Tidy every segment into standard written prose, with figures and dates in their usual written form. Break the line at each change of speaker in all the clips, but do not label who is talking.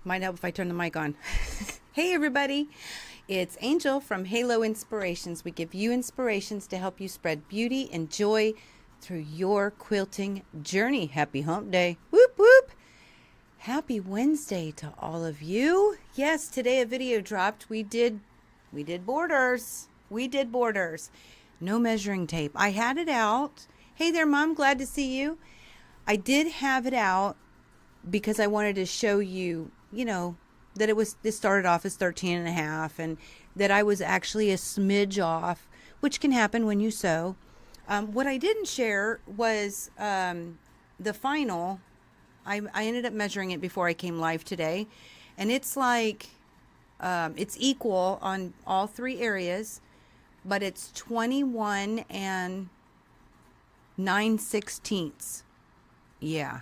Might help if I turn the mic on. Hey everybody, it's Angel from Halo Inspirations. We give you inspirations to help you spread beauty and joy through your quilting journey. Happy hump day. Whoop whoop. Happy Wednesday to all of you. Yes, today a video dropped. We did borders. We did borders. No measuring tape. I had it out. Hey there, Mom. Glad to see you. I did have it out because I wanted to show you, that it started off as 13 and a half and that I was actually a smidge off, which can happen when you sew. What I didn't share was the final. I ended up measuring it before I came live today, and it's like It's equal on all three areas, but it's 21 and 9/16. Yeah.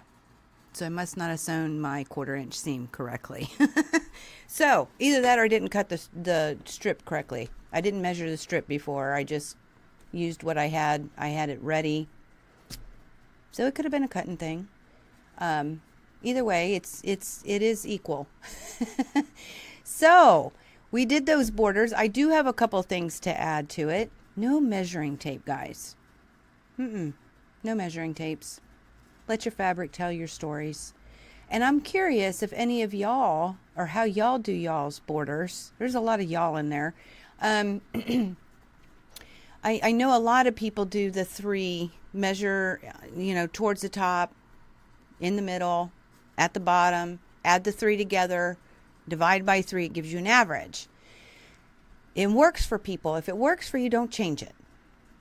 So I must not have sewn my 1/4 inch seam correctly. So either that or I didn't cut the strip correctly. I didn't measure the strip before. I just used what I had. I had it ready. So it could have been a cutting thing. Either way, it is equal. So we did those borders. I do have a couple things to add to it. No measuring tape, guys. No measuring tapes. Let your fabric tell your stories. And I'm curious if any of y'all, or how y'all do y'all's borders. There's a lot of y'all in there. I know a lot of people do the 3 measure, towards the top, in the middle, at the bottom, add the 3 together, divide by 3, it gives you an average. It works for people. If it works for you, don't change it.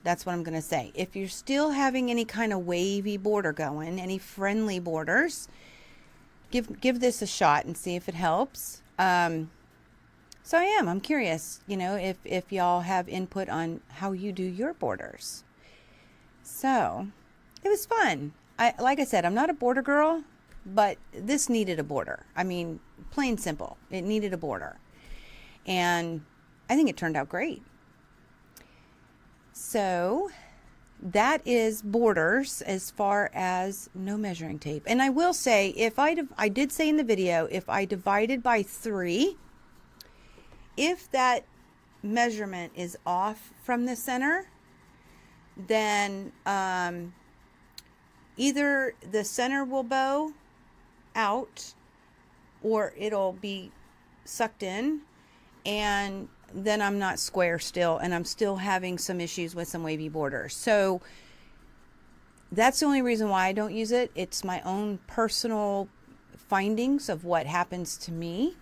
That's what I'm going to say. If you're still having any kind of wavy border going, any friendly borders, give this a shot and see if it helps. So I'm curious, if y'all have input on how you do your borders. So it was fun. Like I said, I'm not a border girl, but this needed a border. I mean, plain simple. It needed a border. And I think it turned out great. So that is borders as far as no measuring tape. And I will say, if I did say in the video, if I divided by 3, if that measurement is off from the center, then either the center will bow out or it'll be sucked in, and then I'm not square still, and I'm still having some issues with some wavy borders. So that's the only reason why I don't use it. It's my own personal findings of what happens to me.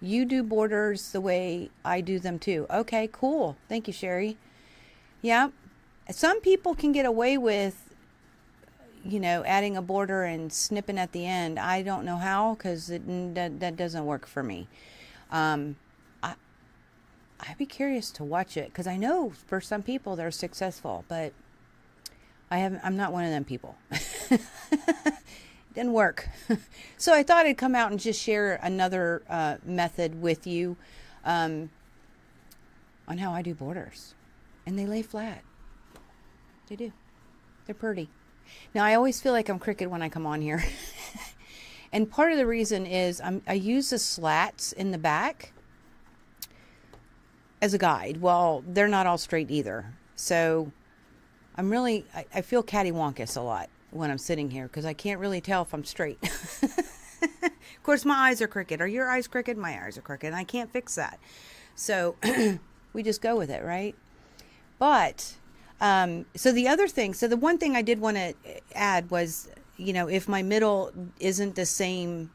You do borders the way I do them too. Okay, cool. Thank you, Sherry. Yeah. Some people can get away with, adding a border and snipping at the end. I don't know how, because that doesn't work for me. I'd be curious to watch it, because I know for some people they're successful, but I'm not one of them people. Didn't work. So I thought I'd come out and just share another method with you on how I do borders. And they lay flat. They do. They're pretty. Now, I always feel like I'm crooked when I come on here. And part of the reason is I use the slats in the back as a guide. Well, they're not all straight either. So I feel cattywampus a lot when I'm sitting here, because I can't really tell if I'm straight. Of course, my eyes are crooked. Are your eyes crooked? My eyes are crooked, and I can't fix that. So we just go with it, right? But so the one thing I did want to add was, if my middle isn't the same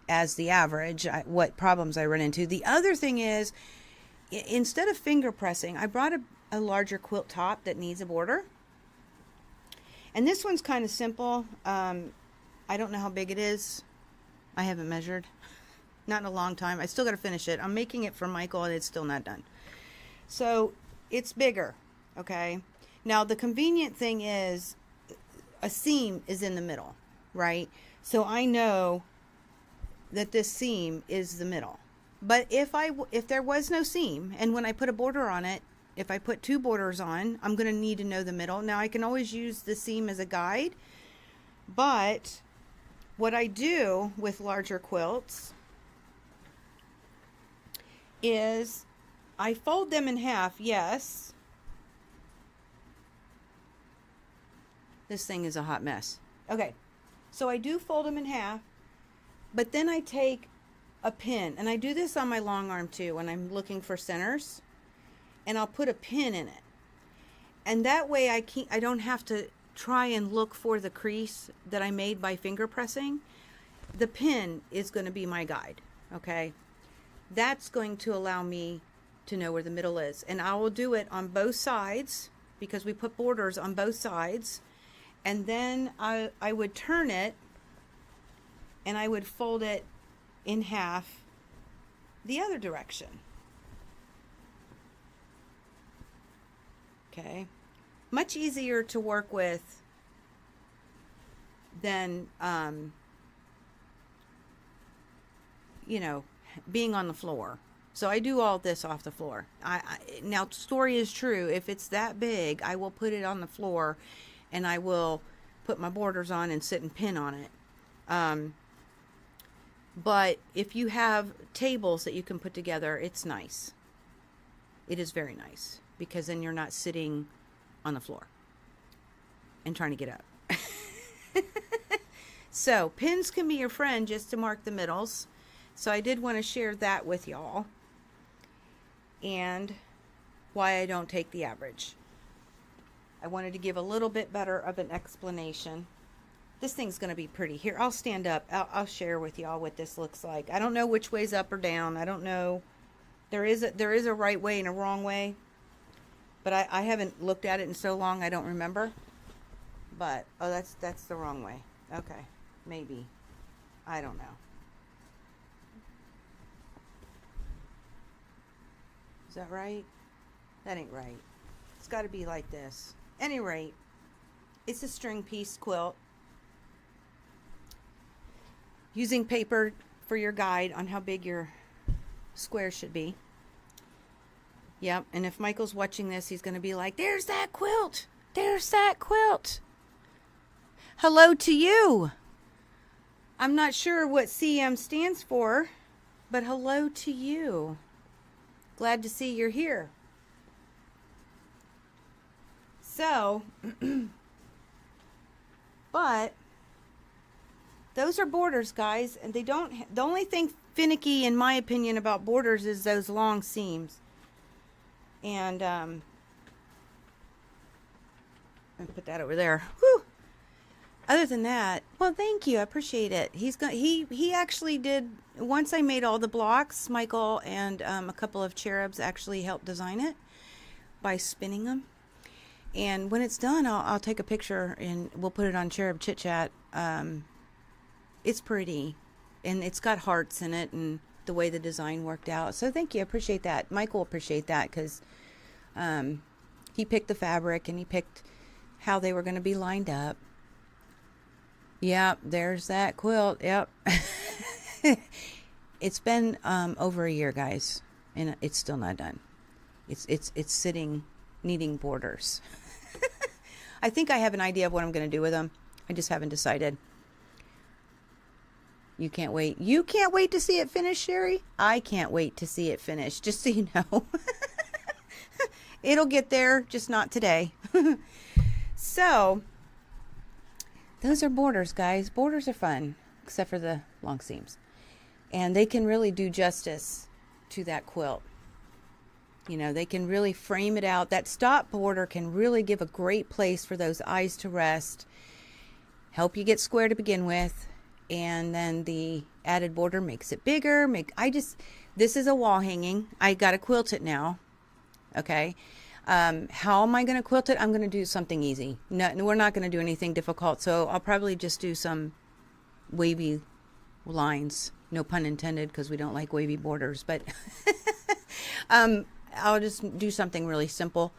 as the average, what problems I run into. The other thing is, instead of finger pressing, I brought a larger quilt top that needs a border. And this one's kind of simple. I don't know how big it is. I haven't measured. Not in a long time. I still got to finish it. I'm making it for Michael, and it's still not done. So it's bigger, okay? Now, the convenient thing is a seam is in the middle, right? So I know that this seam is the middle. But if there was no seam, and when I put a border on it, if I put 2 borders on, I'm going to need to know the middle. Now, I can always use the seam as a guide, but what I do with larger quilts is I fold them in half. Yes. This thing is a hot mess. Okay. So I do fold them in half, but then I take a pin, and I do this on my long arm too when I'm looking for centers, and I'll put a pin in it. And that way I don't have to try and look for the crease that I made by finger pressing. The pin is going to be my guide, okay? That's going to allow me to know where the middle is. And I will do it on both sides, because we put borders on both sides. And then I would turn it, and I would fold it in half the other direction. Okay. Much easier to work with than, you know, being on the floor. So I do all this off the floor. Now, story is true. If it's that big, I will put it on the floor and I will put my borders on and sit and pin on it. But if you have tables that you can put together, it's nice. It is very nice because then you're not sitting on the floor and trying to get up. So pins can be your friend just to mark the middles. So I did want to share that with y'all and why I don't take the average. I wanted to give a little bit better of an explanation. This thing's going to be pretty. Here, I'll stand up. I'll share with y'all what this looks like. I don't know which way's up or down. I don't know. There is a right way and a wrong way. But I haven't looked at it in so long I don't remember. But, oh, that's the wrong way. Okay, maybe. I don't know. Is that right? That ain't right. It's got to be like this. Any rate, it's a string piece quilt. Using paper for your guide on how big your square should be. Yep, and if Michael's watching this, he's going to be like, there's that quilt. There's that quilt. Hello to you. I'm not sure what CM stands for, but hello to you. Glad to see you're here. So, but those are borders, guys, and the only thing finicky in my opinion about borders is those long seams. And I'm gonna put that over there. Whew. Other than that, well, thank you. I appreciate it. He actually did, once I made all the blocks, Michael and a couple of cherubs actually helped design it by spinning them. And when it's done, I'll take a picture and we'll put it on Cherub Chit Chat. It's pretty, and it's got hearts in it, and the way the design worked out. So thank you. I appreciate that. Michael appreciate that because he picked the fabric and he picked how they were going to be lined up. Yep, there's that quilt. Yep. It's been over a year, guys, and it's still not done. It's sitting, needing borders. I think I have an idea of what I'm going to do with them. I just haven't decided. You can't wait. You can't wait to see it finish, Sherry? I can't wait to see it finish, just so you know. It'll get there, just not today. So, those are borders, guys. Borders are fun, except for the long seams. And they can really do justice to that quilt. You know, they can really frame it out. That stop border can really give a great place for those eyes to rest. Help you get square to begin with. And then the added border makes it bigger. This is a wall hanging. I got to quilt it now. Okay. How am I going to quilt it? I'm going to do something easy. No, we're not going to do anything difficult. So I'll probably just do some wavy lines. No pun intended, because we don't like wavy borders. But I'll just do something really simple.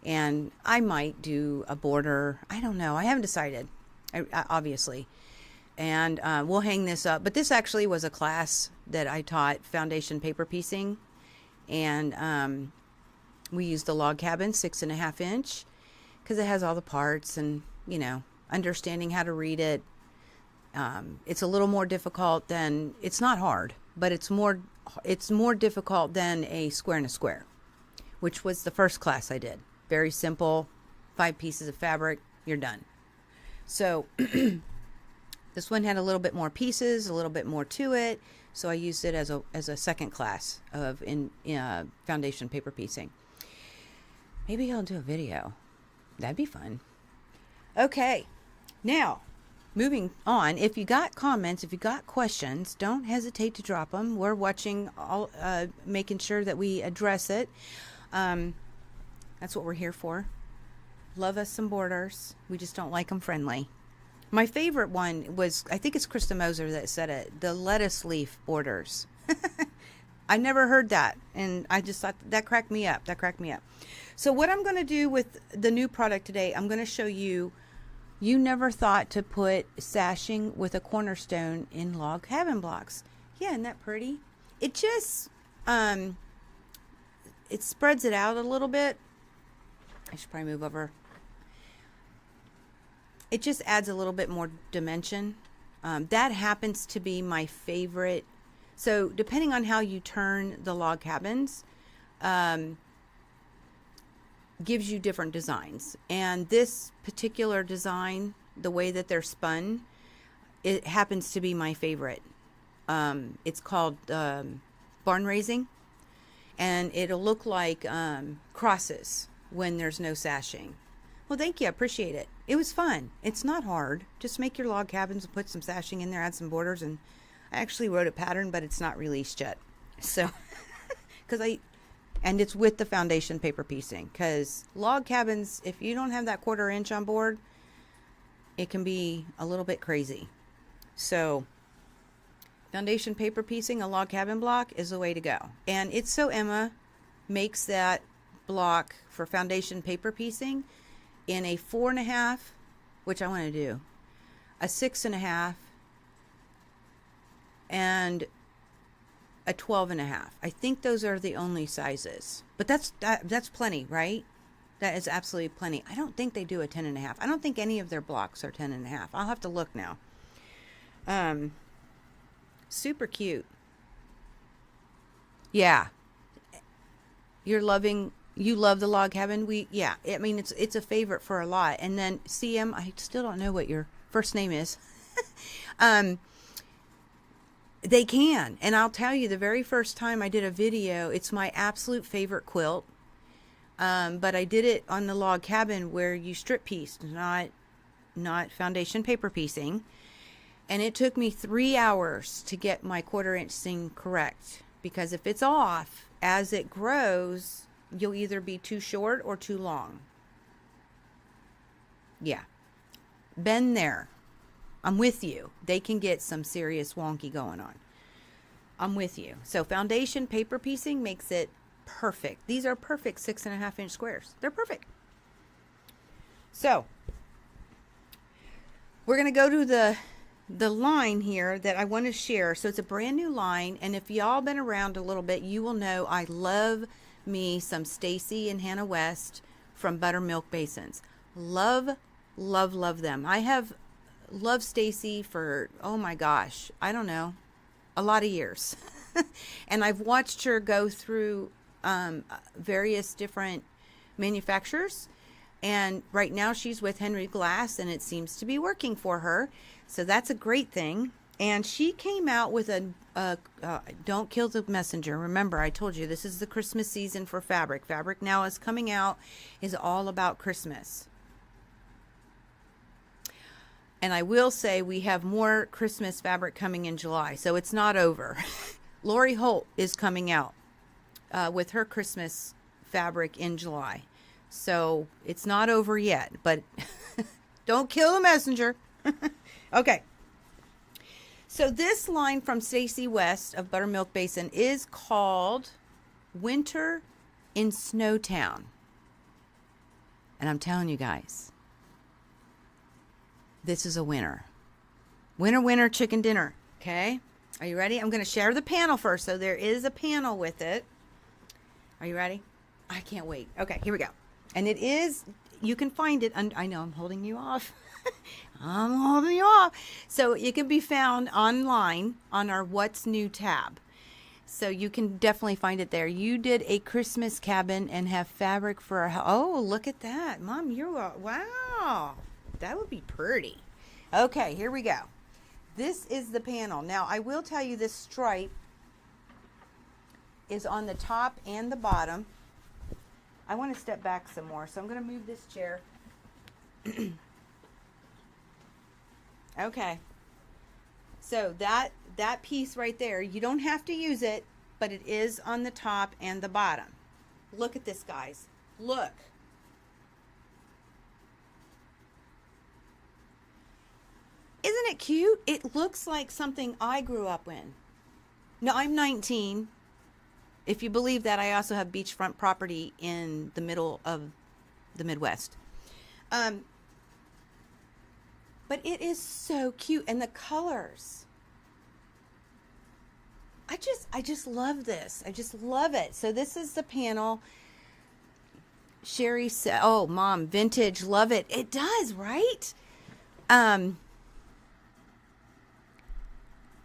And I might do a border. I don't know. I haven't decided, obviously. And we'll hang this up. But this actually was a class that I taught, foundation paper piecing. And we used the log cabin 6.5 inch because it has all the parts and, you know, understanding how to read it. It's a little more difficult than, it's not hard, but it's more difficult than a square and a square, which was the first class I did. Very simple, 5 pieces of fabric, you're done. So this one had a little bit more pieces, a little bit more to it. So I used it as a second class of foundation paper piecing. Maybe I'll do a video. That'd be fun. Okay. Now, moving on. If you got comments, if you got questions, don't hesitate to drop them. We're watching all, making sure that we address it. That's what we're here for. Love us some borders. We just don't like them friendly. My favorite one was, I think it's Krista Moser that said it, the lettuce leaf borders. I never heard that, and I just thought that cracked me up. That cracked me up. So what I'm going to do with the new product today, I'm going to show you. You never thought to put sashing with a cornerstone in log cabin blocks. Yeah, isn't that pretty? It just it spreads it out a little bit. I should probably move over. It just adds a little bit more dimension. That happens to be my favorite. So depending on how you turn the log cabins, gives you different designs. And this particular design, the way that they're spun, it happens to be my favorite. It's called barn raising, and it'll look like crosses when there's no sashing. Well, thank you. I appreciate it. It was fun. It's not hard. Just make your log cabins and put some sashing in there, add some borders, and I actually wrote a pattern, but it's not released yet. So, and it's with the foundation paper piecing, because log cabins, if you don't have that 1/4 inch on board, it can be a little bit crazy. So foundation paper piecing a log cabin block is the way to go. And It's So Emma makes that block for foundation paper piecing in a 4.5, which I want to do, a 6.5, and a 12.5. I think those are the only sizes, but that's plenty, right? That is absolutely plenty. I don't think they do a 10.5. I don't think any of their blocks are 10.5. I'll have to look now. Super cute. Yeah. You love the log cabin. Yeah, I mean, it's a favorite for a lot. And then CM, I still don't know what your first name is. They can. And I'll tell you, the very first time I did a video, it's my absolute favorite quilt. But I did it on the log cabin where you strip pieced, not foundation paper piecing. And it took me 3 hours to get my 1/4 inch seam correct. Because if it's off, as it grows, you'll either be too short or too long. Yeah. Been there. I'm with you. They can get some serious wonky going on. I'm with you. So foundation paper piecing makes it perfect. These are perfect 6.5 inch squares. They're perfect. So we're going to go to the line here that I want to share. So it's a brand new line. And if y'all been around a little bit, you will know I love me some Stacy and Hannah West from Buttermilk Basins. Love, love, love them. I have loved Stacy for, oh my gosh, I don't know, a lot of years. And I've watched her go through various different manufacturers. And right now she's with Henry Glass, and it seems to be working for her. So that's a great thing. And she came out with don't kill the messenger. Remember, I told you this is the Christmas season for fabric. Fabric now is coming out, is all about Christmas. And I will say we have more Christmas fabric coming in July, so it's not over. Lori Holt is coming out with her Christmas fabric in July. So it's not over yet, but don't kill the messenger. Okay. So this line from Stacy West of Buttermilk Basin is called Winter in Snowtown. And I'm telling you guys, this is a winner. Winner, winner, chicken dinner. Okay? Are you ready? I'm going to share the panel first. So there is a panel with it. Are you ready? I can't wait. Okay, here we go. And it is, you can find it. I know I'm holding you off. I'm holding you off. So it can be found online on our What's New tab. So you can definitely find it there. You did a Christmas cabin and have fabric for a, oh, look at that. Mom, wow. That would be pretty. Okay, here we go. This is the panel. Now, I will tell you this stripe is on the top and the bottom. I want to step back some more, so I'm going to move this chair. Okay. So that piece right there, you don't have to use it, but it is on the top and the bottom. Look at this, guys. Look. Isn't it cute? It looks like something I grew up in. Now, I'm 19, If you believe that, I also have beachfront property in the middle of the Midwest. But it is so cute, and the colors. I just love this. I just love it. So this is the panel. Sherry said, "Oh, Mom, vintage, love it." It does, right?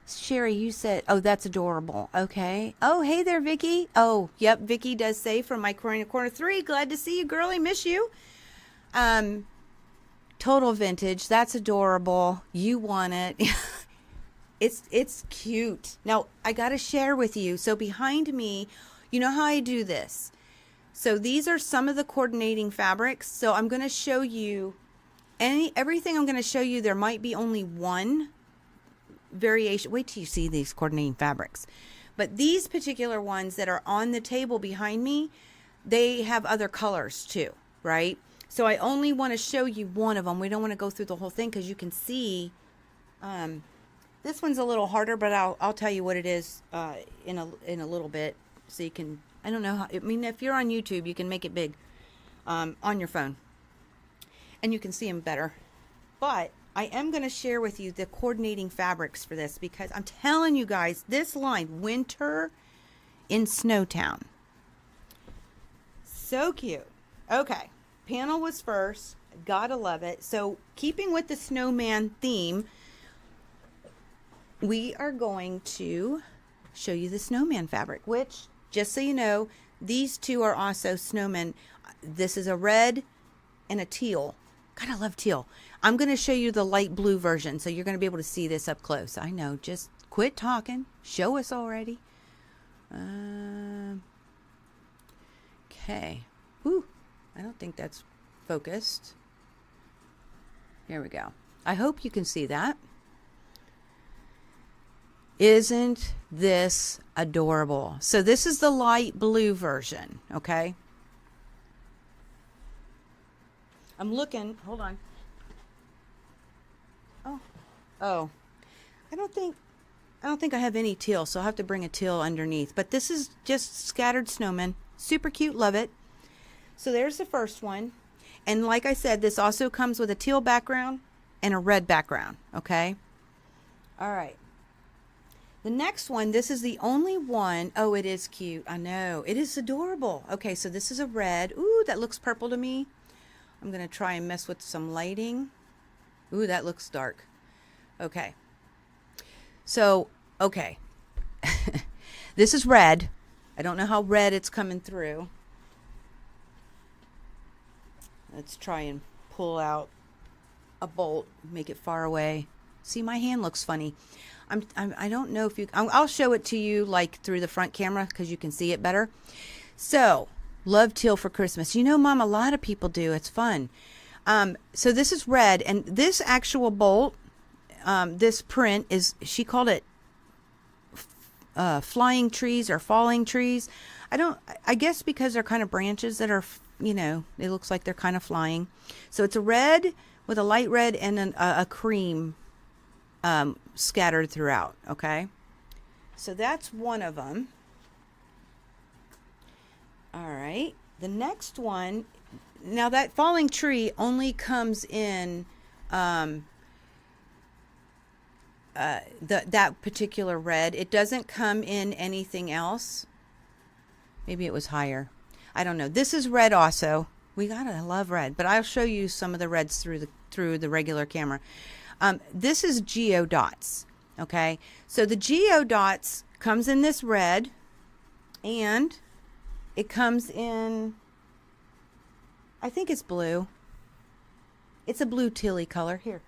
Sherry, you said, "Oh, that's adorable." Okay. Oh, hey there, Vicky. Oh, yep, Vicky does say from my corner 3. Glad to see you, girlie. Miss you. Total vintage. That's adorable. You want it. It's cute. Now, I got to share with you. So behind me, you know how I do this. So these are some of the coordinating fabrics. So I'm going to show you everything I'm going to show you. There might be only one variation. Wait till you see these coordinating fabrics. But these particular ones that are on the table behind me, they have other colors too, right? So I only want to show you one of them. We don't want to go through the whole thing because you can see this one's a little harder, but I'll tell you what it is in a little bit, so you can. I don't know how. I mean, if you're on YouTube, you can make it big on your phone, and you can see them better. But I am going to share with you the coordinating fabrics for this, because I'm telling you guys, this line, Winter in Snowtown, so cute. Okay, panel was first. Gotta love it. So keeping with the snowman theme, we are going to show you the snowman fabric, which, just so you know, these two are also snowmen. This is a red and a teal. God, I love teal. I'm going to show you the light blue version, so you're going to be able to see this up close. I know, just quit talking. Show us already. Okay. Ooh, I don't think that's focused. Here we go. I hope you can see that. Isn't this adorable? So this is the light blue version, okay? I'm looking, hold on. Oh. I don't think I have any teal, so I'll have to bring a teal underneath. But this is just scattered snowmen. Super cute, love it. So there's the first one. And like I said, this also comes with a teal background and a red background, okay? All right. The next one, this is the only one. Oh, it is cute. I know. It is adorable. Okay, so this is a red. Ooh, that looks purple to me. I'm going to try and mess with some lighting. Ooh, that looks dark. Okay. So, okay. This is red. I don't know how red it's coming through. Let's try and pull out a bolt, make it far away. See, my hand looks funny. I don't know if you, I'll show it to you like through the front camera because you can see it better. So, love teal for Christmas. You know, Mom, a lot of people do. It's fun. So this is red, and this actual bolt, this print is, she called it flying trees or falling trees. I guess because they're kind of branches that are, you know, it looks like they're kind of flying. So it's a red with a light red and a cream scattered throughout. Okay, so that's one of them. All right, the next one, now that falling tree only comes in that particular red. It doesn't come in anything else. Maybe it was higher, I don't know. This is red also. We gotta love red, but I'll show you some of the reds through the regular camera. This is geodots. Okay, so the geodots comes in this red, and it comes in, I think it's blue. It's a blue tealy color. Here.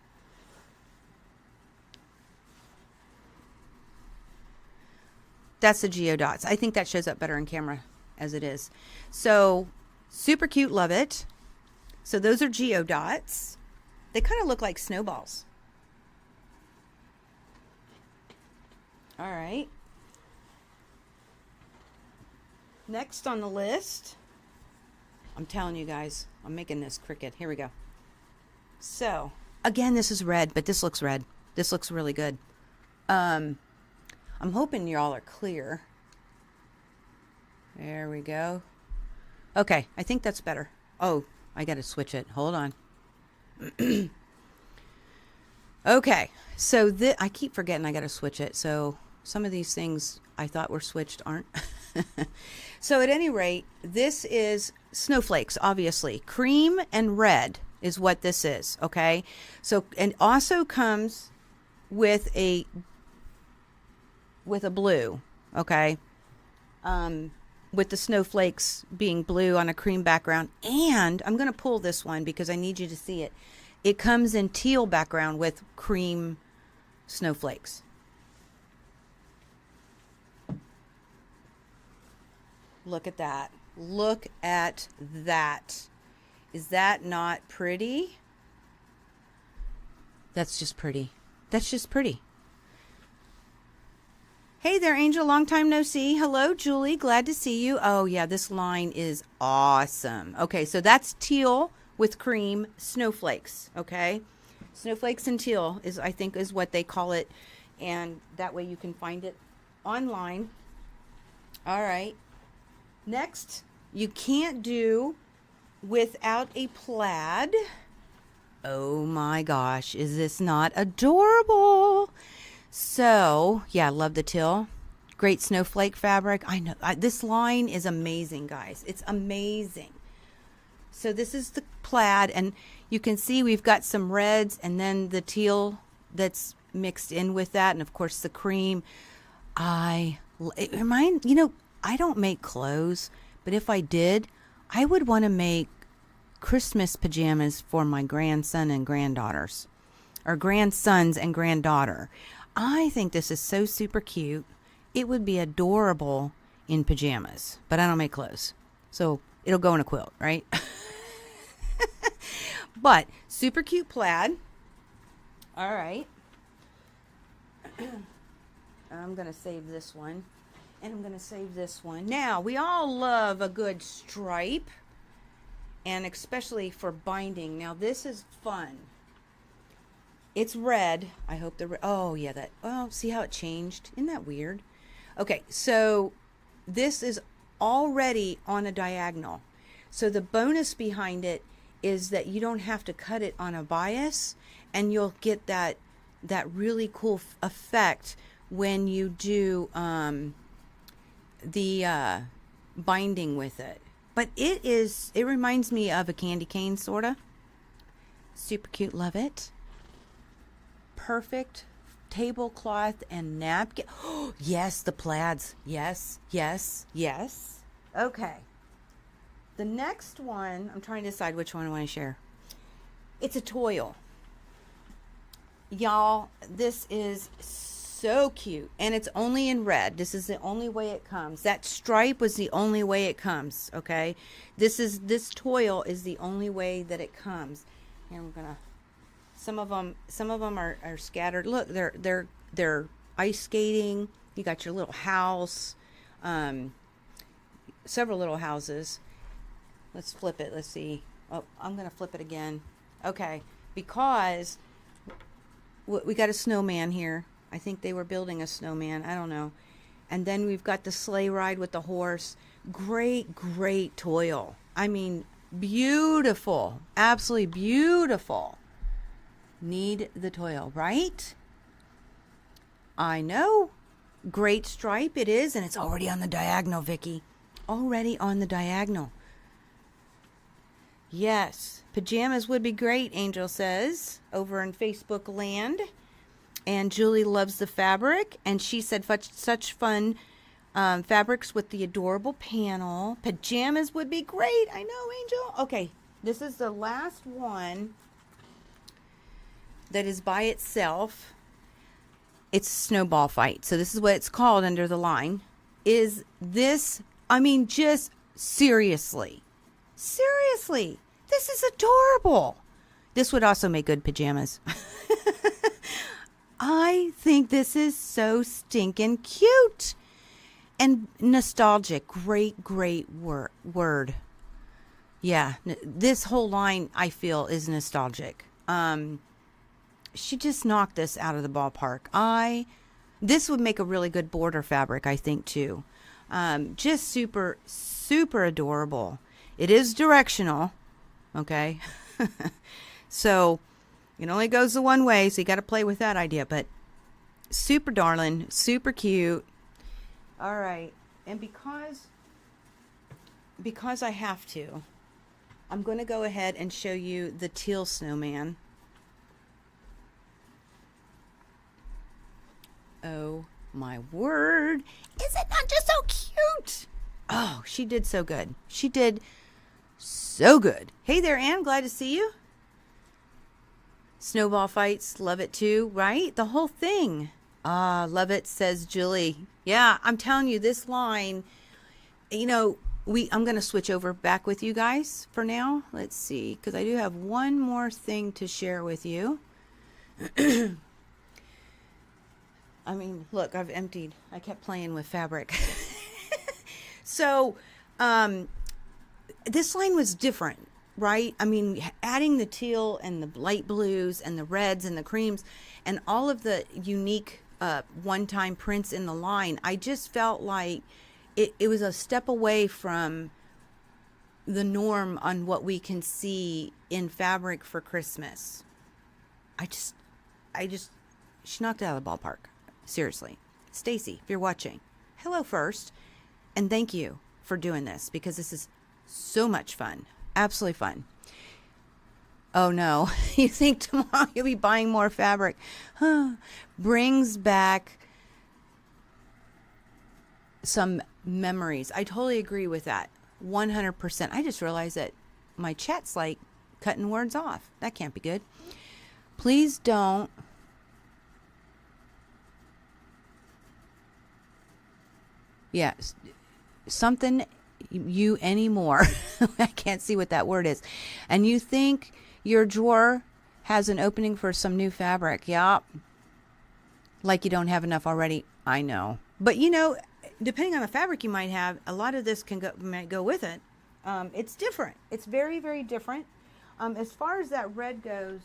That's the geodots. I think that shows up better in camera as it is. So, super cute, love it. So those are geodots. They kind of look like snowballs. All right. Next on the list, I'm telling you guys, I'm making this crooked. Here we go. So, again, this is red, but this looks red. This looks really good. I'm hoping y'all are clear. There we go. Okay, I think that's better. Oh, I got to switch it. Hold on. Okay, so I keep forgetting I got to switch it. So some of these things I thought were switched aren't. So at any rate, this is snowflakes, obviously. Cream and red is what this is, okay? So, and also comes with a blue, okay? With the snowflakes being blue on a cream background. And I'm going to pull this one because I need you to see it. It comes in teal background with cream snowflakes. Look at that. Look at that. Is that not pretty? That's just pretty. That's just pretty. Hey there, Angel. Long time no see. Hello, Julie. Glad to see you. Oh, yeah, this line is awesome. Okay, so that's teal with cream snowflakes, okay? Snowflakes and teal is, I think, is what they call it. And that way you can find it online. All right. Next, you can't do without a plaid. Oh my gosh, is this not adorable? So, yeah, I love the teal. Great snowflake fabric. I know, this line is amazing, guys. It's amazing. So this is the plaid, and you can see we've got some reds and then the teal that's mixed in with that, and of course the cream. It reminds, I don't make clothes, but if I did, I would want to make Christmas pajamas for my grandson and granddaughters, or grandsons and granddaughter. I think this is so super cute. It would be adorable in pajamas, but I don't make clothes, so it'll go in a quilt, right? But super cute plaid. All right. I'm going to save this one. And I'm going to save this one. Now, we all love a good stripe. And especially for binding. Now, this is fun. It's red. I hope oh, yeah, see how it changed? Isn't that weird? Okay, so this is already on a diagonal. So the bonus behind it is that you don't have to cut it on a bias. And you'll get that really cool effect when you do the binding with it. But it reminds me of a candy cane, sort of. Super cute, love it. Perfect tablecloth and napkin. Oh, yes, the plaids. Yes, yes, yes. Okay. The next one, I'm trying to decide which one I want to share. It's a toil. Y'all, this is so cute, and it's only in red. This is the only way it comes. That stripe was the only way it comes, okay? This toil is the only way that it comes. Here, we're gonna, some of them are scattered. Look, they're ice skating. You got your little house, several little houses. Let's flip it. Let's see. Oh, I'm gonna flip it again. Okay, because we got a snowman here. I think they were building a snowman. I don't know. And then we've got the sleigh ride with the horse. Great, great toil. I mean, beautiful. Absolutely beautiful. Need the toil, right? I know. Great stripe it is, and it's already on the diagonal, Vicky. Already on the diagonal. Yes. Pajamas would be great, Angel says, over in Facebook land. And Julie loves the fabric, and she said such fun fabrics with the adorable panel. Pajamas would be great. I know, Angel. Okay, this is the last one that is by itself. It's Snowball Fight. So this is what it's called under the line. Is this, I mean, just seriously, this is adorable. This would also make good pajamas. I think this is so stinking cute and nostalgic. Great, great word. Yeah, this whole line I feel is nostalgic. She just knocked this out of the ballpark. This would make a really good border fabric, I think, too. Just super, super adorable. It is directional, okay? So it only goes the one way, so you got to play with that idea, but super darling, super cute. All right, and because I have to, I'm going to go ahead and show you the teal snowman. Oh my word. Is it not just so cute? Oh, she did so good. She did so good. Hey there, Ann. Glad to see you. Snowball fights. Love it too, right? The whole thing. Ah, love it, says Julie. Yeah, I'm telling you, this line, I'm going to switch over back with you guys for now. Let's see, because I do have one more thing to share with you. I mean, look, I've emptied. I kept playing with fabric. So, this line was different, right? I mean, adding the teal and the light blues and the reds and the creams and all of the unique one-time prints in the line, I just felt like it was a step away from the norm on what we can see in fabric for Christmas. She knocked it out of the ballpark. Seriously. Stacy, if you're watching, hello first. And thank you for doing this, because this is so much fun. Absolutely fun. Oh no, you think tomorrow you'll be buying more fabric. Brings back some memories. I totally agree with that. 100%. I just realized that my chat's like cutting words off. That can't be good. Please don't. Yeah, something you anymore. I can't see what that word is. And you think your drawer has an opening for some new fabric. Yeah. Like you don't have enough already. I know. But depending on the fabric you might have, a lot of this might go with it. It's different. It's very, very different. As far as that red goes,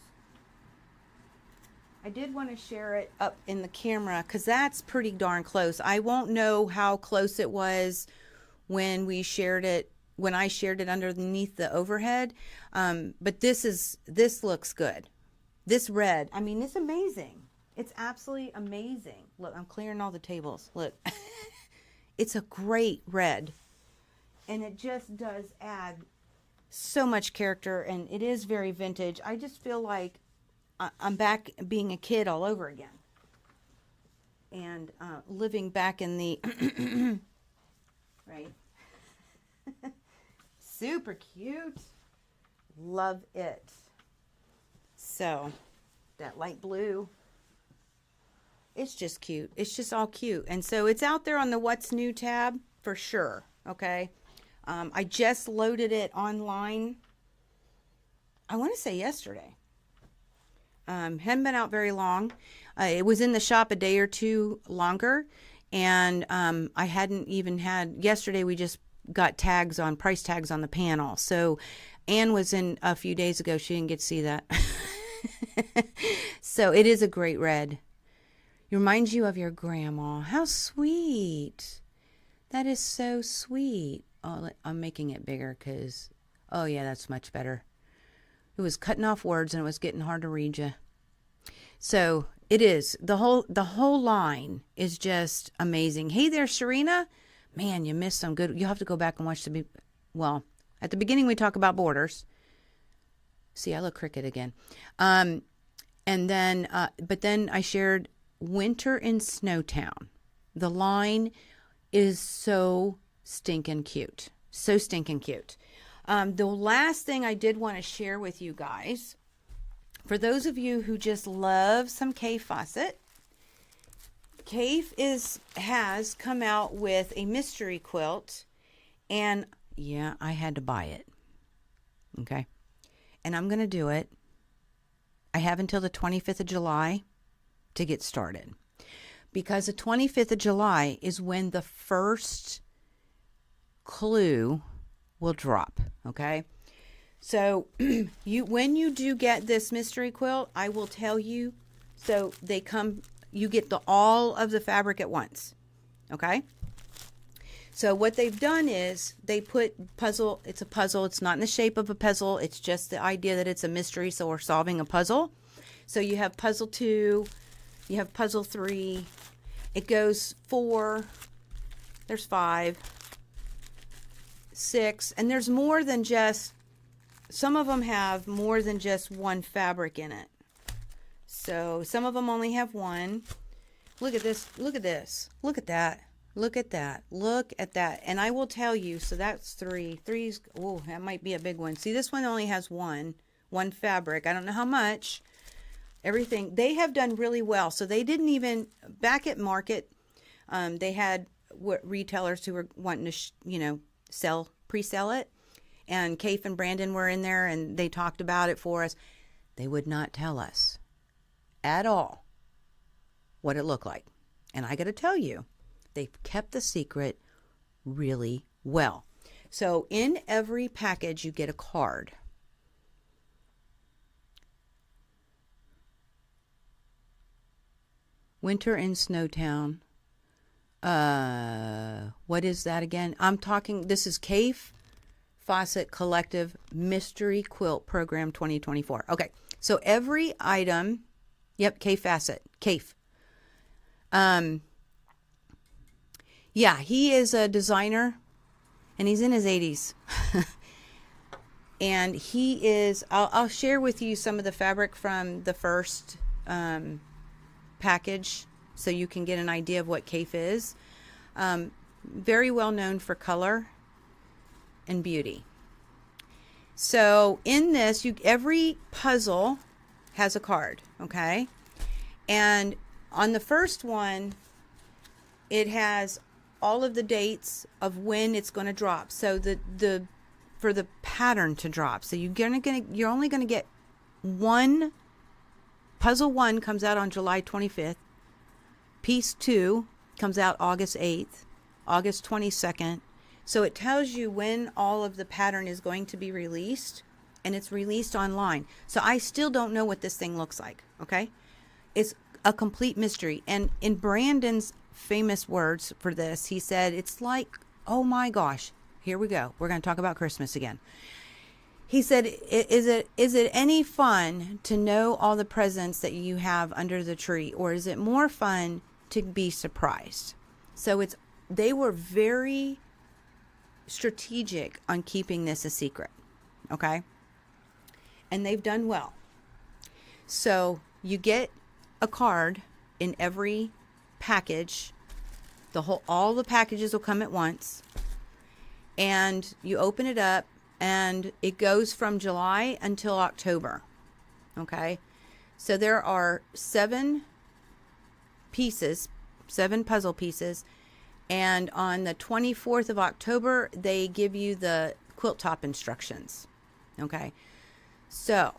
I did want to share it up in the camera because that's pretty darn close. I won't know how close it was when I shared it underneath the overhead. But this looks good. This red, I mean, it's amazing. It's absolutely amazing. Look, I'm clearing all the tables. Look, it's a great red. And it just does add so much character, and it is very vintage. I just feel like I'm back being a kid all over again. And living back in the... right? Super cute. Love it. So, that light blue. It's just cute. It's just all cute. And so it's out there on the What's New tab for sure. Okay. I just loaded it online. I want to say yesterday. Hadn't been out very long. It was in the shop a day or two longer. And I hadn't even yesterday we just got price tags on the panel. So Anne was in a few days ago. She didn't get to see that. So it is a great red. It reminds you of your grandma. How sweet. That is so sweet. Oh, I'm making it bigger because, oh yeah, that's much better. It was cutting off words and it was getting hard to read you. So it is. The whole line is just amazing. Hey there, Sharina. Man, you missed some good. You'll have to go back and watch at the beginning we talk about borders. See, I look crooked again. And then, but then I shared Winter in Snowtown. The line is so stinking cute. So stinking cute. The last thing I did want to share with you guys, for those of you who just love some Kay Fawcett, Kay has come out with a mystery quilt, and yeah, I had to buy it. Okay. And I'm going to do it. I have until the 25th of July to get started, because the 25th of July is when the first clue will drop. Okay. So when you do get this mystery quilt, I will tell you, so you get all of the fabric at once. Okay. So what they've done is they put puzzle, it's a puzzle. It's not in the shape of a puzzle. It's just the idea that it's a mystery. So we're solving a puzzle. So you have puzzle 2, you have puzzle 3, it goes 4, there's 5, 6, and there's more than just, some of them have more than just one fabric in it. So some of them only have one. Look at this, look at this, look at that. Look at that. Look at that. And I will tell you, so that's 3. 3's, oh, that might be a big one. See, this one only has one fabric. I don't know how much. Everything. They have done really well. So they didn't even, back at market, they had retailers who were wanting to, pre-sell it. And Kafe and Brandon were in there and they talked about it for us. They would not tell us at all what it looked like. And I got to tell you, they've kept the secret really well. So in every package, you get a card. Winter in Snowtown. What is that again? I'm talking, this is Kafe Fawcett Collective Mystery Quilt Program 2024. Okay, so every item, yep, Kafe Fawcett, Kafe. Yeah, he is a designer, and he's in his 80s. And he is, I'll share with you some of the fabric from the first package so you can get an idea of what Kafe is. Very well known for color and beauty. So in this, every puzzle has a card, okay? And on the first one, it has all of the dates of when it's going to drop. So for the pattern to drop. So you're only going to get one. Puzzle 1 comes out on July 25th. Piece 2 comes out August 8th, August 22nd. So it tells you when all of the pattern is going to be released, and it's released online. So I still don't know what this thing looks like, okay? It's a complete mystery. And in Brandon's famous words for this, he said, it's like, oh my gosh, here we go. We're going to talk about Christmas again. He said, is it any fun to know all the presents that you have under the tree, or is it more fun to be surprised? So they were very strategic on keeping this a secret, okay? And they've done well. So you get a card in every package. All the packages will come at once, and you open it up, and it goes from July until October. Okay, so there are 7 pieces, 7 puzzle pieces, and on the 24th of October they give you the quilt top instructions. Okay, so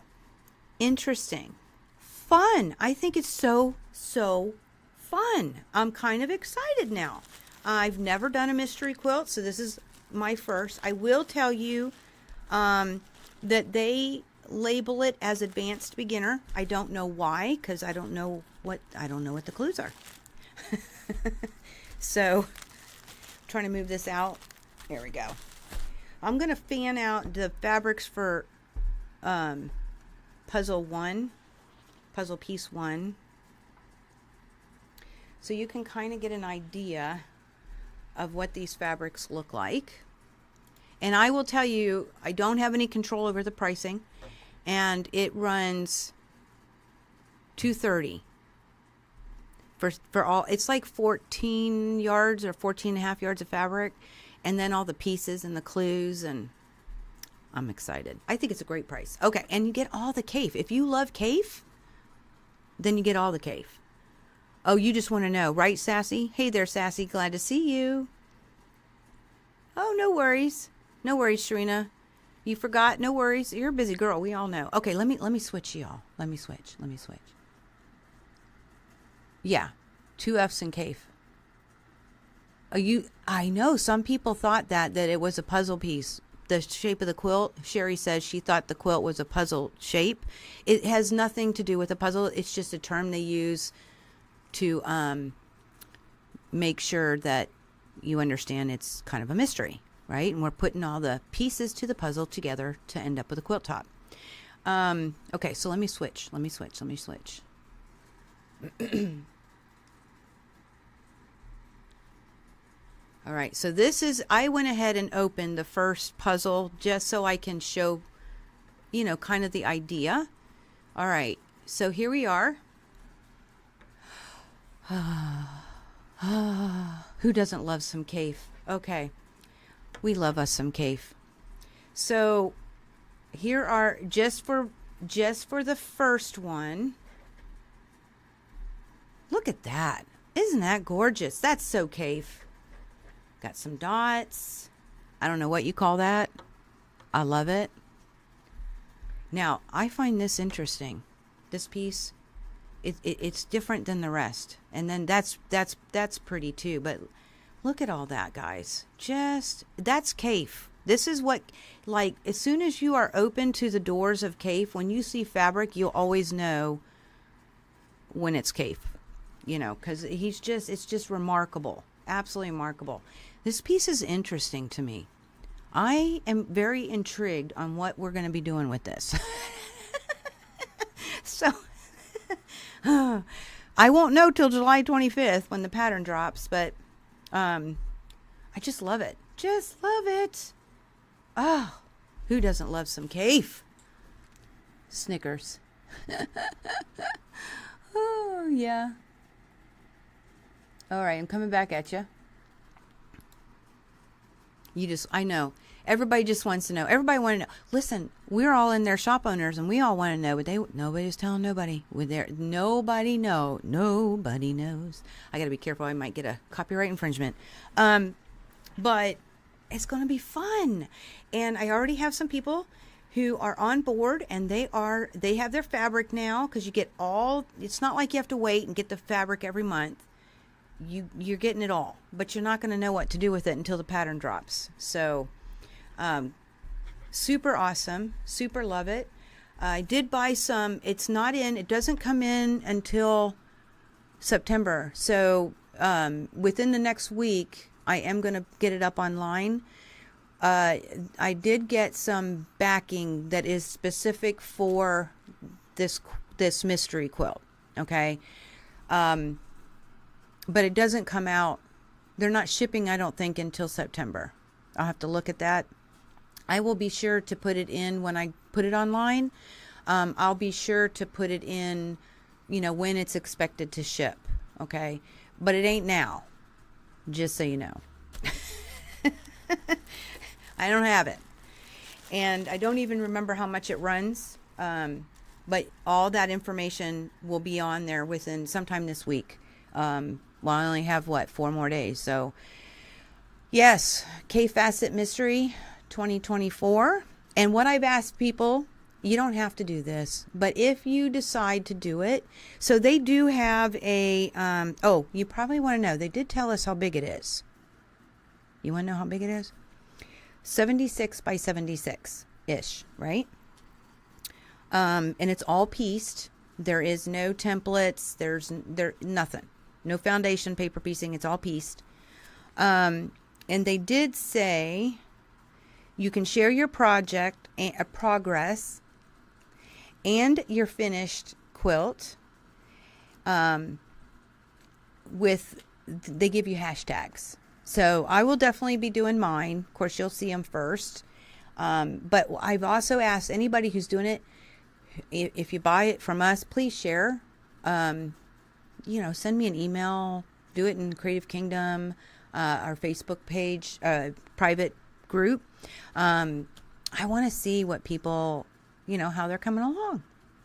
interesting, fun. I think it's so fun. I'm kind of excited now. I've never done a mystery quilt, so this is my first. I will tell you that they label it as advanced beginner. I don't know why, because I don't know what the clues are. So I'm trying to move this out. There we go. I'm going to fan out the fabrics for puzzle piece 1. So you can kind of get an idea of what these fabrics look like. And I will tell you, I don't have any control over the pricing, and it runs $230 for all. It's like 14 yards or 14 and a half yards of fabric, and then all the pieces and the clues, and I'm excited. I think it's a great price. Okay, and you get all the Kafe. If you love Kafe, then you get all the Kafe. Oh, you just want to know, right, Sassy? Hey there, Sassy. Glad to see you. Oh, no worries. No worries, Sharina. You forgot? No worries. You're a busy girl. We all know. Okay, let me switch y'all. Let me switch. Yeah, 2 F's in Kafe. I know some people thought that it was a puzzle piece. The shape of the quilt, Sherry says she thought the quilt was a puzzle shape. It has nothing to do with a puzzle. It's just a term they use to make sure that you understand it's kind of a mystery, right? And we're putting all the pieces to the puzzle together to end up with a quilt top. Okay, so let me switch. All right, so this is, I went ahead and opened the first puzzle just so I can show, kind of the idea. All right, so here we are. Who doesn't love some cave? Okay, we love us some cave. So here are, just for the first one. Look at that. Isn't that gorgeous? That's so cave. Got some dots. I don't know what you call that. I love it. Now, I find this interesting. This piece, it's different than the rest. And then that's pretty too. But look at all that, guys. That's cave. This is what, like, as soon as you are open to the doors of cave, when you see fabric, you'll always know when it's cave. Because it's just remarkable. Absolutely remarkable. This piece is interesting to me. I am very intrigued on what we're going to be doing with this. So, I won't know till July 25th when the pattern drops, but I just love it. Just love it. Oh, who doesn't love some cave? Snickers. Oh, yeah. All right, I'm coming back at you. I know. Everybody just wants to know. Everybody want to know. Listen, we're all in there shop owners, and we all want to know, but nobody's telling nobody. Nobody knows. I got to be careful. I might get a copyright infringement. But it's going to be fun. And I already have some people who are on board, and they have their fabric now, because you get it's not like you have to wait and get the fabric every month. You're getting it all, but you're not going to know what to do with it until the pattern drops. So, super awesome. Super love it. I did buy some. It doesn't come in until September. So, within the next week, I am going to get it up online. I did get some backing that is specific for this mystery quilt. Okay. But it doesn't come out. They're not shipping, I don't think, until September. I'll have to look at that. I will be sure to put it in when I put it online. I'll be sure to put it in, when it's expected to ship. Okay. But it ain't now. Just so you know. I don't have it. And I don't even remember how much it runs. But all that information will be on there within sometime this week. Well, I only have 4 more days. So yes, K-Facet Mystery 2024. And what I've asked people, you don't have to do this, but if you decide to do it, so they do have a, you probably want to know, they did tell us how big it is. You want to know how big it is? 76 by 76 ish, right? And it's all pieced. There is no templates. There's nothing. No foundation paper piecing. It's all pieced. And they did say you can share your project, progress, and your finished quilt they give you hashtags. So I will definitely be doing mine. Of course, you'll see them first. But I've also asked anybody who's doing it, if you buy it from us, please share. Send me an email, do it in Creative Kingdom, our Facebook page, private group. I want to see what people, how they're coming along.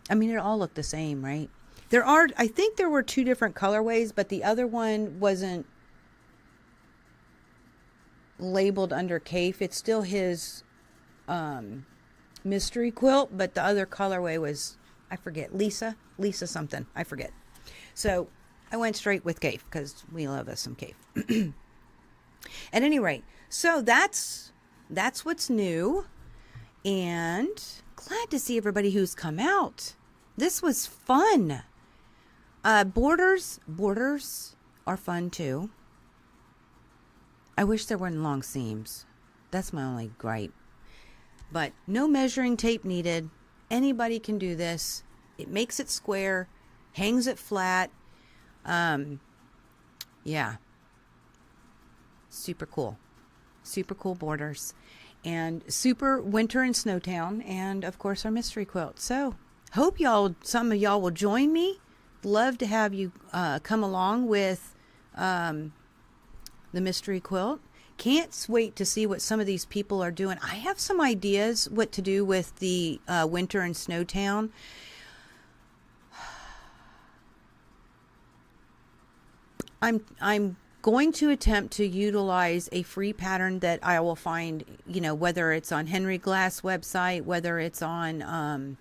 I mean, it all look the same, right? I think there were 2 different colorways, but the other one wasn't labeled under Cafe. It's still his mystery quilt, but the other colorway was, I forget, Lisa something, I forget. So I went straight with Cafe because we love us some Cafe. At any rate, so that's what's new, and glad to see everybody who's come out. This was fun. Borders are fun too. I wish there weren't long seams. That's my only gripe. But no measuring tape needed. Anybody can do this. It makes it square, hangs it flat. Yeah. Super cool. Super cool borders. And super winter in Snowtown. And of course our mystery quilt. So hope some of y'all will join me. Love to have you come along with the mystery quilt. Can't wait to see what some of these people are doing. I have some ideas what to do with the winter in Snowtown. I'm going to attempt to utilize a free pattern that I will find, whether it's on Henry Glass website, whether it's on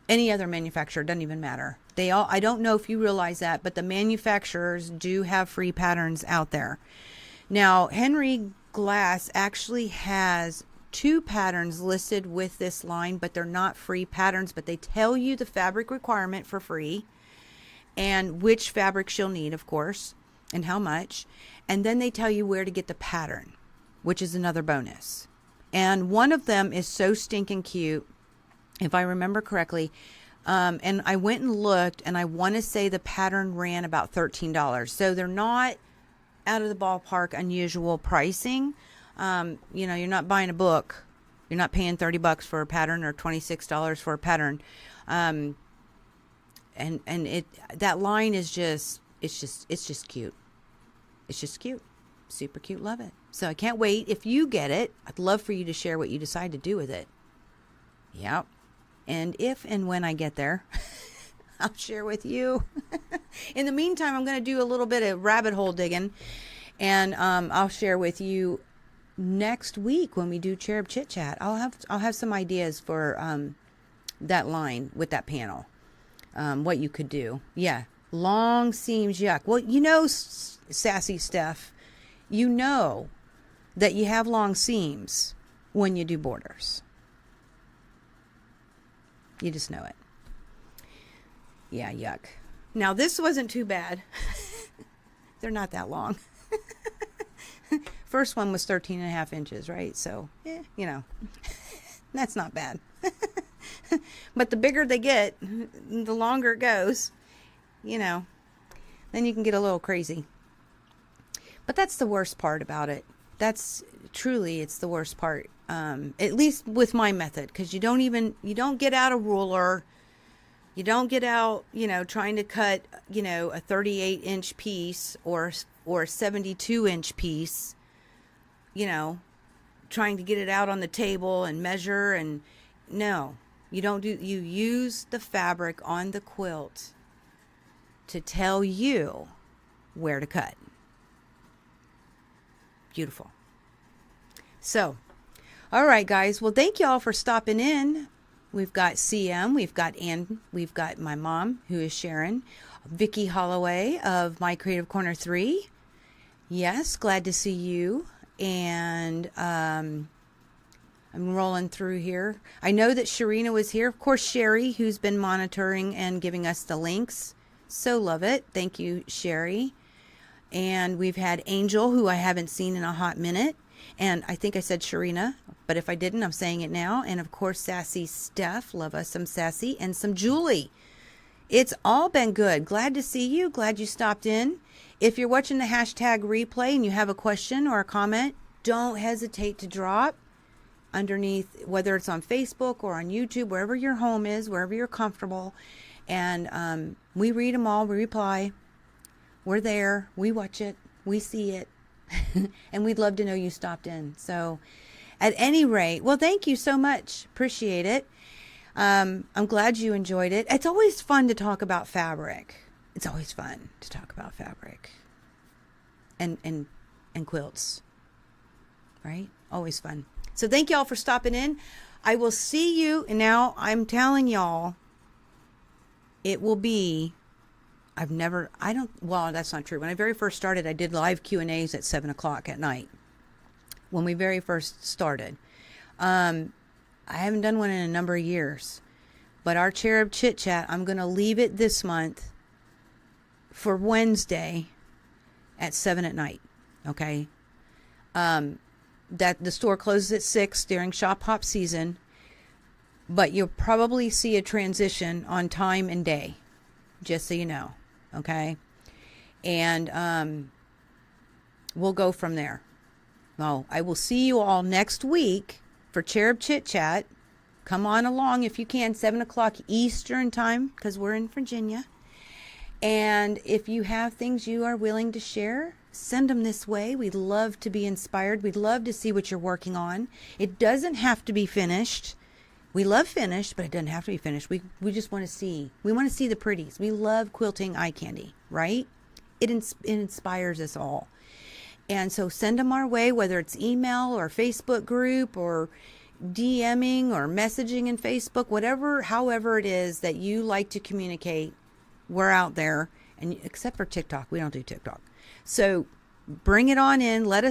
any other manufacturer, doesn't even matter. I don't know if you realize that, but the manufacturers do have free patterns out there. Now, Henry Glass actually has 2 patterns listed with this line, but they're not free patterns, but they tell you the fabric requirement for free and which fabrics you'll need, of course, and how much. And then they tell you where to get the pattern, which is another bonus. And one of them is so stinking cute, if I remember correctly. And I went and looked, and I want to say the pattern ran about $13. So they're not out of the ballpark unusual pricing. You're not buying a book. You're not paying $30 for a pattern or $26 for a pattern. And that line is just cute. It's just cute. Super cute. Love it. So I can't wait. If you get it, I'd love for you to share what you decide to do with it. Yep. And if and when I get there, I'll share with you. In the meantime, I'm going to do a little bit of rabbit hole digging, and I'll share with you next week when we do Cherub Chit Chat. I'll have some ideas for that line with that panel. What you could do. Yeah, long seams, yuck. Well, Sassy Steph, that you have long seams when you do borders. You just know it. Yeah, yuck. Now, this wasn't too bad. They're not that long. First one was 13.5 inches, right? So, that's not bad. But the bigger they get, the longer it goes, then you can get a little crazy. But that's the worst part about it. It's the worst part. At least with my method, because you don't get out a ruler. You don't get out, trying to cut, a 38-inch piece or a 72-inch piece, trying to get it out on the table and measure. And no, you use the fabric on the quilt to tell you where to cut. Beautiful. So, all right, guys. Well, thank y'all for stopping in. We've got CM, we've got Ann, we've got my mom, who is Sharon, Vicki Holloway of My Creative Corner 3. Yes, glad to see you. And I'm rolling through here. I know that Sharina was here. Of course, Sherry, who's been monitoring and giving us the links. So love it. Thank you, Sherry. And we've had Angel, who I haven't seen in a hot minute. And I think I said Sharina, but if I didn't, I'm saying it now. And of course, Sassy Steph, love us some Sassy, and some Julie. It's all been good. Glad to see you. Glad you stopped in. If you're watching the hashtag replay and you have a question or a comment, don't hesitate to drop underneath, whether it's on Facebook or on YouTube, wherever your home is, wherever you're comfortable. And we read them all. We reply. We're there. We watch it. We see it. And we'd love to know you stopped in. So at any rate, well, thank you so much. Appreciate it. I'm glad you enjoyed it. It's always fun to talk about fabric. It's always fun to talk about fabric and quilts, right? Always fun. So thank y'all for stopping in. I will see you. And now I'm telling y'all, it will be, well, that's not true. When I very first started, I did live Q&As at 7:00 at night. When we very first started. I haven't done one in a number of years. But our Cherub Chit Chat, I'm going to leave it this month for Wednesday at 7 at night. Okay? That the store closes at 6 during shop hop season, but you'll probably see a transition on time and day, just so you know. Okay. And we'll go from there. Well, I will see you all next week for Cherub Chit Chat. Come on along if you can, 7 o'clock Eastern time, because we're in Virginia. And if you have things you are willing to share, send them this way. We'd love to be inspired. We'd love to see what you're working on. It doesn't have to be finished. We love finished, but it doesn't have to be finished. We just want to see. We want to see the pretties. We love quilting eye candy, right? It inspires us all. And so send them our way, whether it's email or Facebook group or DMing or messaging in Facebook, however it is that you like to communicate. We're out there, and except for TikTok, we don't do TikTok. So bring it on in. Let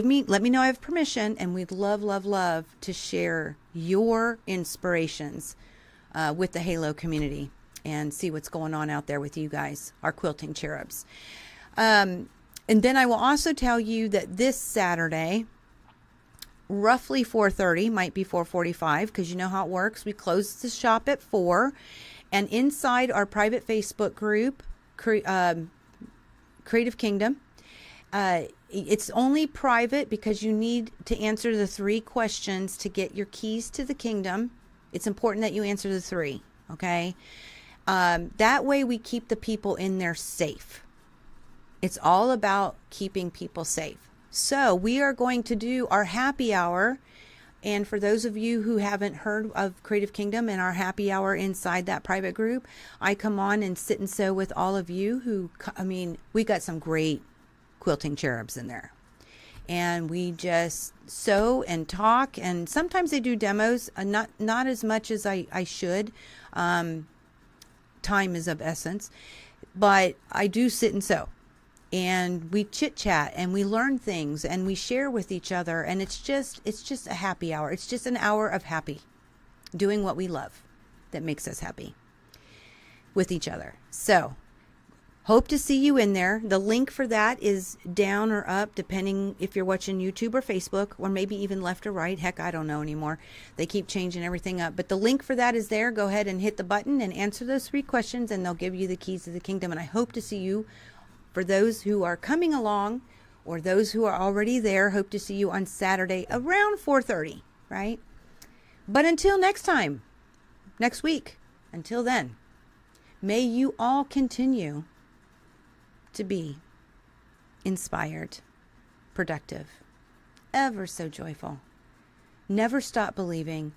me know I have permission, and we'd love, love, love to share your inspirations with the Halo community and see what's going on out there with you guys, our quilting cherubs. And then I will also tell you that this Saturday, roughly 4:30, might be 4:45, because you know how it works. We close the shop at 4. And inside our private Facebook group, Creative Kingdom, it's only private because you need to answer the 3 questions to get your keys to the kingdom. It's important that you answer the 3, okay? That way we keep the people in there safe. It's all about keeping people safe. So we are going to do our happy hour. And for those of you who haven't heard of Creative Kingdom and our happy hour inside that private group, I come on and sit and sew with all of you we got some great quilting cherubs in there. And we just sew and talk, and sometimes they do demos, not as much as I should. Time is of essence, but I do sit and sew. And we chit chat and we learn things and we share with each other, and it's just a happy hour. It's just an hour of happy, doing what we love that makes us happy with each other. So hope to see you in there. The link for that is down or up, depending if you're watching YouTube or Facebook, or maybe even left or right. Heck, I don't know anymore. They keep changing everything up, but the link for that is there. Go ahead and hit the button and answer those 3 questions, and they'll give you the keys to the kingdom. And I hope to see you. For those who are coming along or those who are already there, hope to see you on Saturday around 4:30, right? But until next time, next week, until then, may you all continue to be inspired, productive, ever so joyful. Never stop believing,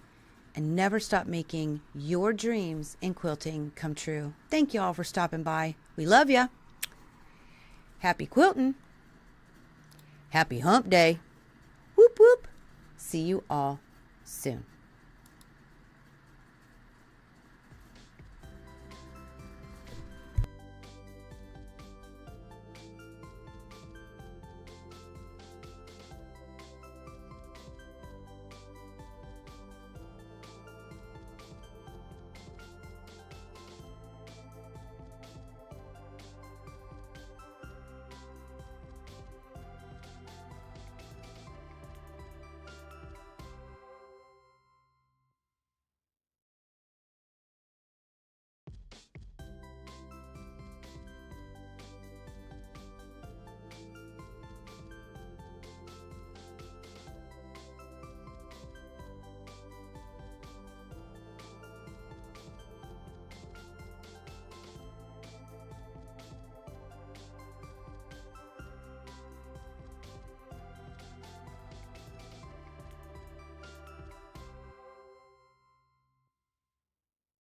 and never stop making your dreams in quilting come true. Thank you all for stopping by. We love ya. Happy quilting. Happy hump day. Whoop whoop. See you all soon.